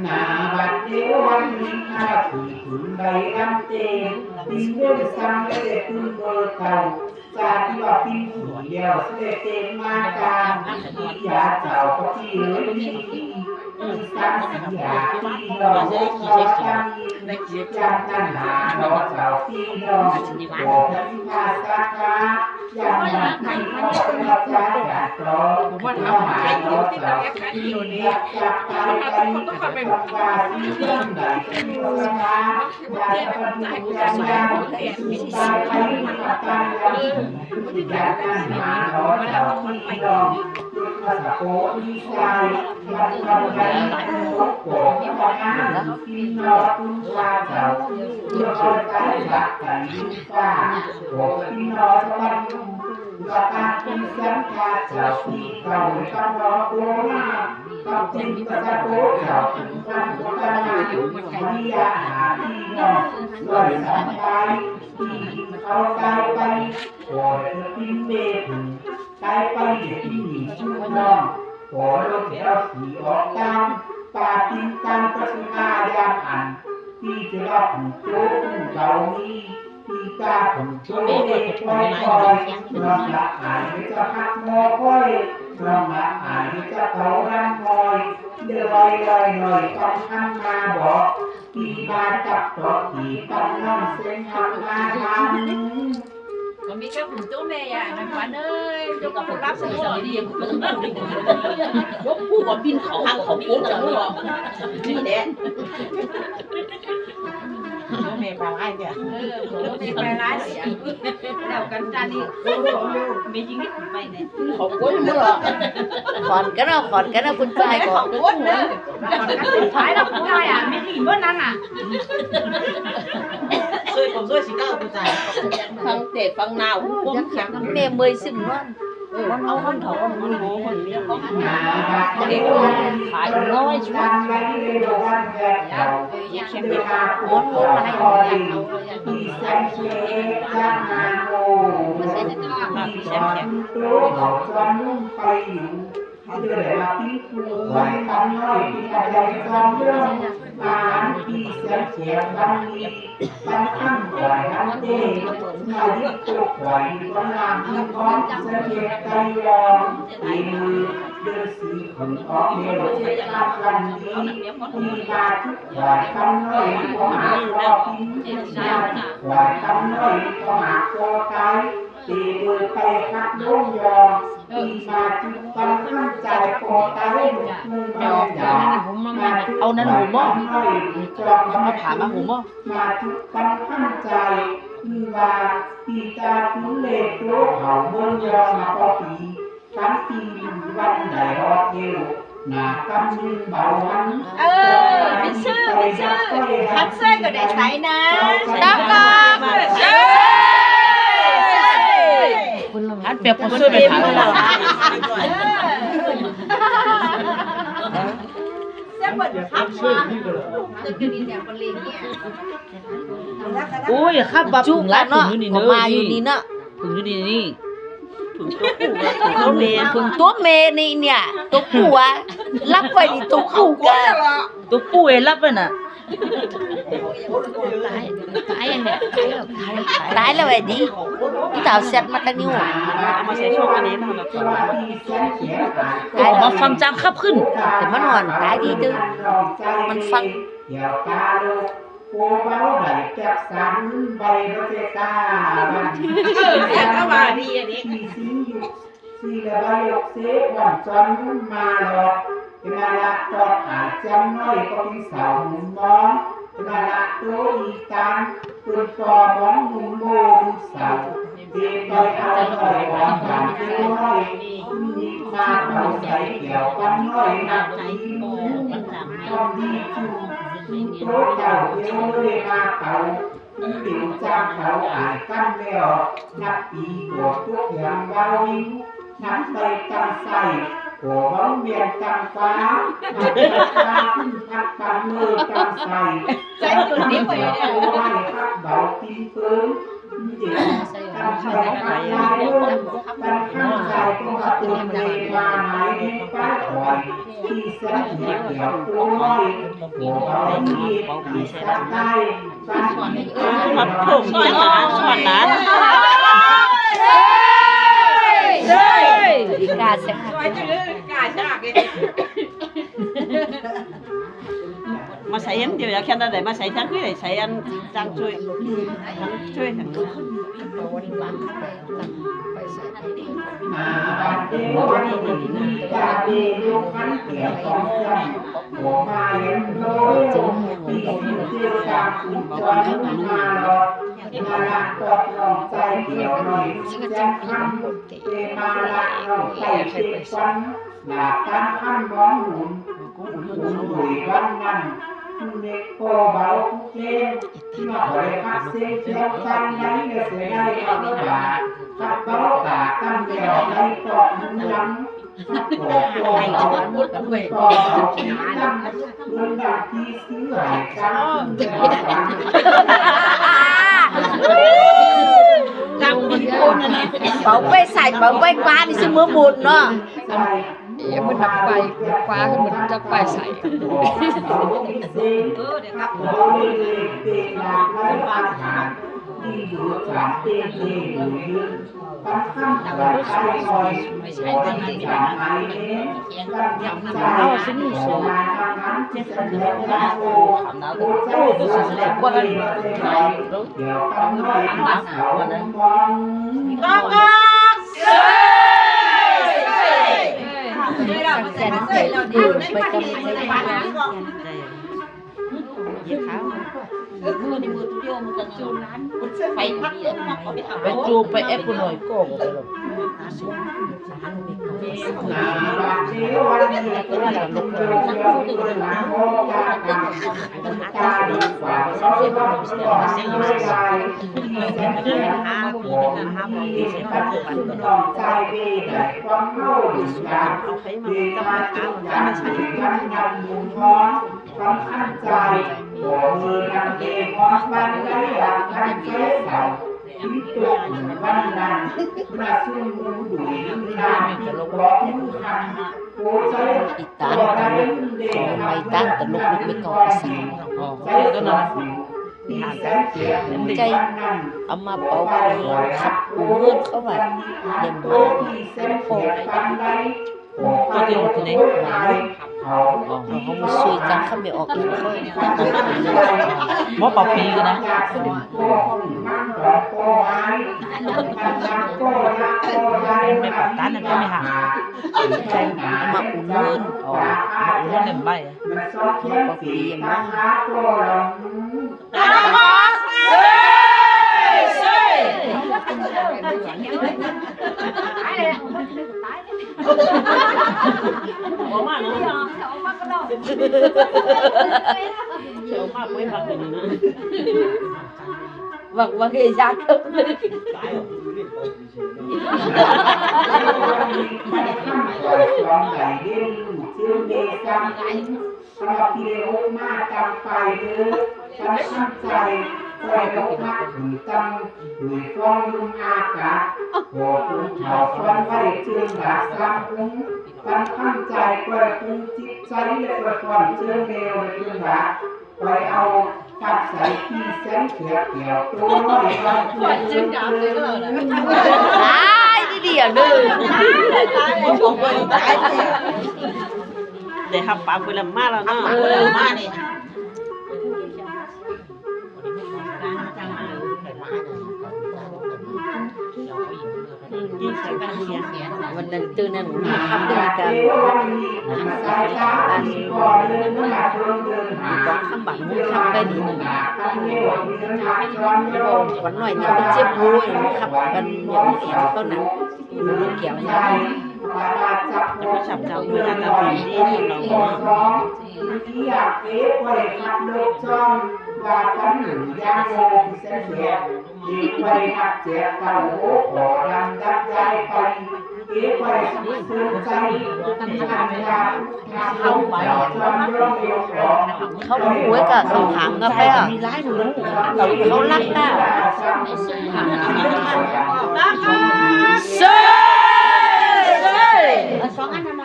นาบัดเดียววันนี้ข้าถือถึงใบลำเต็มปีเรื่องซ้ำได้ขึ้นเบอร์เก่าจากที่ว่าปีผู้เดียวเสด็จเต็มมาการที่ยาเจ้าก็ที่เหลือดีซ้ำสียาที่ดอกขอตั้งจำตั้งหาดอกเจ้าที่ดอกโอ้พระพิพาสักการยังมาให้พ่อพระเจ้าอยากรอว่าทำหาดอกเจ้าที่เรียกจากตายไปกับพระวาสีเรื่องใดที่มีสมาอยากจะดูยังยังตายไปกับตายยังอยากนั่งหาดอกเจ้าที่ดอกภาษาโคดีใจยังทำให้ทุกคนที่มาหาที่นอคุณชาเจ้าเพื่อคนใจรักกันยิ่งฟ้าโอ้ที่นอสวรรค์ว่าการเป็นสังฆาเจ้าที่เก่าต้องรอโกนาต้องเป็นภาษาโคเจ้าเป็นการโฆษณาวิยาหาที่นอลอยสายไปที่เขาตายไปโอ้ยทิ้งเมฆตายไปที่หนีชื่อน้องขอลงแล้วสีออกตามป่าทิ้งตามประสิทธายามอันที่จะรับผลโจ้เรานี้ที่กาผลโจ้เด็กคอยคอยลองละอายไม่จะพักมอคอยลองละอายไม่จะเขารังคอยเดี๋ยวลอยลอยหน่อยต้องทำมาบอกที่มาจับต่อที่ต้องน้องเส้นทางมาทำมันมีแค่หุ่นตัวแม่อ่ะนะขวัญเอ้ยยกกับผมรับสนุนดีๆยกผู้ว่าบินเขาทางเขาโค้งจังหรอนี่แหละตัวแม่ปลาไหลเนี่ยตัวแม่ปลาไหลเนี่ยแล้วกันจานนี้ไม่ยิงนิดไปเนี่ยเขาโค้งมั้งหรอขอนกันนะคุณชายก่อนโค้งเลยขอนกันสุดท้ายเราผู้ชายอ่ะไม่ถึงเมื่อนั้นอ่ะช่วยผมช่วยสิก้าวผู้ชายฟังเด็กฟังนาวพวกแข็ง แม่เมยซึมนั่นมันเอาคนเถามันโง่คนนี้เขาเด็กขายน้อยช่วยเข็มไปหาโค้ดอะไรที่แซมเชจ้างงานโง่ที่สอนตัวเขาจอมนุ่งไปอยู่เดือดมาที่ครูไว้ทำน้อยที่อะไรจอมเรื่องงานที่แซมเชบางทีบางครั้งไหวน้ำเต้มาเรียกตัวไหวก็งานที่พร้อมแซมเชใจยอมตีมือเดือดสีขนออกเลี้ยวเช็ดตาวันนี้ที่มาทุกไหวทำน้อยก็หาคอพิมพ์ไหวทำน้อยก็หาคอไก่ตีมือไปคัดล้มยอมตีมาจุดตั้งขั้นใจคอตาเล่นมือมาหยามาเอานั้นหูหม้อเอามาผ่ามาหูหม้อมาจุดตั้งขั้นใจมือมาตีตาคุ้นเล็กโลเขาเมืองยอมาพอปีทั้งปีวันใดรอดเดียวหน้ากำมือเบาวันไม่ชื่อคัดเส้นก็ได้ใช้นะตั้งกันอันเปียกผมช่วยไปผ่าเลยเส้นเปิดคับมาจะกินเนี่ยคนเลี้ยงเนี่ยโอ้ยครับบับจุกแล้วเนาะก็มาอยู่นี่เนาะถึงอยู่นี่ถึงตัวเมนี่เนี่ยตัวผู้อะรับไว้ดิตัวผู้กันตัวผู้เอรับไว้น่ะตายยังเนี่ยตายแล้วไอ้ดิที่ตาวเซ็ตมาตั้งนิ้วมาใช้ช่วงอันนี้นะมาฟังจังขับขึ้นแต่มันนอนตายดีดื้อมันฟังโอ้เบาใบแก้สันใบโรเจตาบันก็มาดีอันนี้สีสิงอยู่สีละใบยกเสกวันจอนมาหลอกเป็นอะไรตอดอาจจำน้อยก็เป็นสาวหนุ่มมองเป็นอะไรตัวอีตานเป็นปอมองหนุ่มโบสาวเด็กไปเอาหน่อยวันผ่านเจ้าน้อยมีมาเอาใส่เกี่ยวกันน้อยนักที่มูต้องดีจูโรเจ้าเดียวเลยมาเก่าติวจ้างเขาอ่านกันแล้วนับปีโกรธทุกอย่างเบาวิวนับไปจังใส่โกรธเวียนจังฟ้านับตาขึ้นพักกันมือจังใส่ใจตัวนี้ไปเนี่ยโอ้ยพักเบากินเพิ่ม เดี๋ยวการใช้ขายาลุ่มการข้ามใจก็มาตุนในมาหมายในป้ายคอยที่เส้นเดียวตัวน้อยหัวเราที่สักได้การสอน มาผมจะมาสอนนะ กาจะ มาใส่อันเดียวอยากแค่นั้นได้มาใส่ทั้งคือได้ใส่อันจังช่วยทั้ง มาบัดเดียววันนี้จะดีลูกขันเกี่ยวของจำหัวมาเห็นโลยที่เที่ยวตามคุณจวนมาหลอดมาละตอดลองใจเกี่ยวหน่อยจะคำเตมาละลองใจเตะฟันหลับตั้งคำมองหมุนหุยวันนั้นเด็กโตเบาเล่นที่มาบริการเสียเที่ยวฟันยันเสียได้เอาบาทขับเบาตาตั้งเดียวในตอกมุนลังโอ้โหมุดไปต่อที่ตั้งมุนดังที่ซื้อหายกันเดียวกัน จำคนคนนะ bảo vệ sạch bảo vệ quá đi xin mưa bùn nó เดี๋ยวมันดับไปฟ้าขึ้นมันจะไปใส่ เดี๋ยวครับ ที่อยู่สามเตียงเตียงอยู่ยืนตั้งข้ามตลาดชายซอยไม่ใช่ตอนนั้นอย่างไรเนี่ยตั้งอย่างใจมาทางนั้นจะเสนอหน้าโอ้โหเจ้าดูสิเล็กกว่าเดี๋ยวตั้งน้อยมาเสาวันมองก็Sen đều phải cầmไปจูไปเอฟหน่อยก็ที่ตัววันนั้นมาสู้มือดุยนานจะลงร้องคันโอ้ใจอีตาไม่ตั้งแต่ลูกไม่ก่อสั่งก็นอนใจเอามาเป่าขับเงื่อนเข้ามาเด่นมากโอ้ก็เดียวตัวนี้เขามาช่วยกันเขาไม่ออกเองเขาหมอปปีกันนะไม่ปัดตาเนี่ยก็ไม่ห่างมาอุ่นเงินอ๋ออุ่นเงินเต็มใบปปียังไงออกมาเนาะออกมาก็ได้ออกมาไม่ฟังเลยนะว่าเคยยากเกินเลยสำหรับที่ได้รู้มาจำไปเด้อฉันตั้งใจคอยรู้มาถึงจังดุยฟ้องลุงอากาศโหคุณเขาฟ้อนไว้จึงหลักสามคุ้งฉันตั้งใจคอยคุ้งจิตใจและคอยฟ้อนเชื่อเร็วในเรื่องรักคอยเอาปัดใส่ที่แสนเขียวเกี่ยวตัวน้อยเราควรจึงดำเลยก็เลยนี่เดียวเลยของคนตายได้ทำปากไปแล้วมาแล้วเนาะมาเนี่ยวันนั้นตื่นนั่นทำด้วยกันต้องทำบัตรมุ้งทำได้ดีหนึ่งวันหน่อยเนี่ยมันเจ็บรู้ครับกันอย่างเสียงต้นน่ะมันเกี่ยวใช่จะไปฉับเจ้าเวลาจะผีนี่เราที่อยากเก็บไว้ขับรถช่องว่ากันหนึ่งย่างโง่เส้นเสียที่ไปหักเจ็บเต่าโขอดำดับใจไป เอ๋ไปสุดใจที่ทำยาเข้าไปจอมย่อมยกออก เขาหวยกับเขาหางกันไปอ่ะเขารักได้ ตาค่ะ เซ่ สองอันทำไม